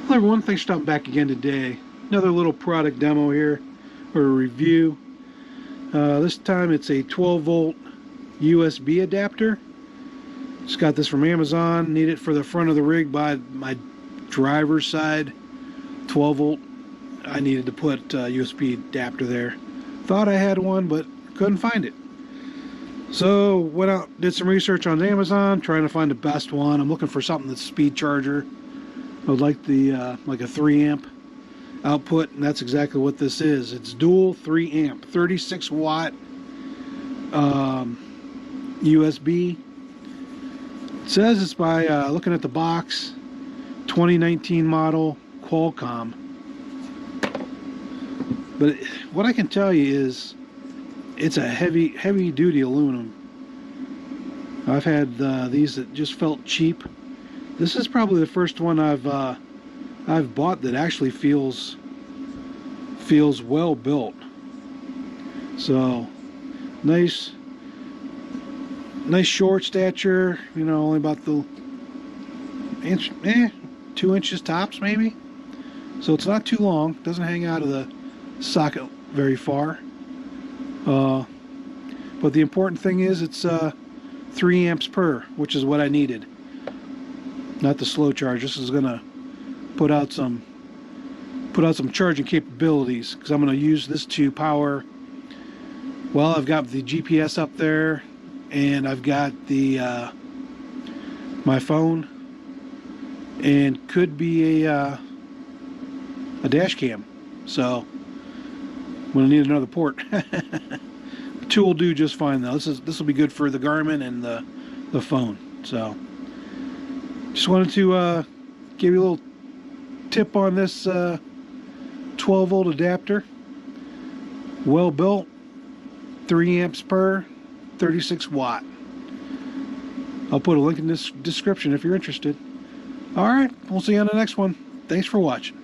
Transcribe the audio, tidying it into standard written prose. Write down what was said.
Hello everyone, thanks for stopping back again today. Another little product demo here, or a review. This time it's a 12 volt USB adapter. Just got this from Amazon. Need it for the front of the rig by my driver's side. 12 volt. I needed to put a USB adapter there. Thought I had one, but couldn't find it. So went out, did some research on Amazon, trying to find the best one. I'm looking for something that's speed charger. I would like the like a 3 amp output, and that's exactly what this is. It's dual 3 amp, 36 watt USB. It says it's by looking at the box, 2019 model Qualcomm. But what I can tell you is it's a heavy duty aluminum. I've had these that just felt cheap. This is probably the first one I've bought that actually feels well built. So nice short stature. You know, only about the inch, 2 inches tops maybe. So it's not too long. Doesn't hang out of the socket very far. But the important thing is it's 3 amps per, which is what I needed. Not the slow charge. This is gonna put out some charging capabilities, because I'm gonna use this to power. Well, I've got the GPS up there, and I've got the my phone, and could be a dash cam. So I'm gonna need another port. Two will do just fine though. This will be good for the Garmin and the phone. So just wanted to give you a little tip on this 12 volt adapter. Well built, 3 amps per, 36 watt. I'll put a link in this description if you're interested. All right, we'll see you on the next one. Thanks for watching.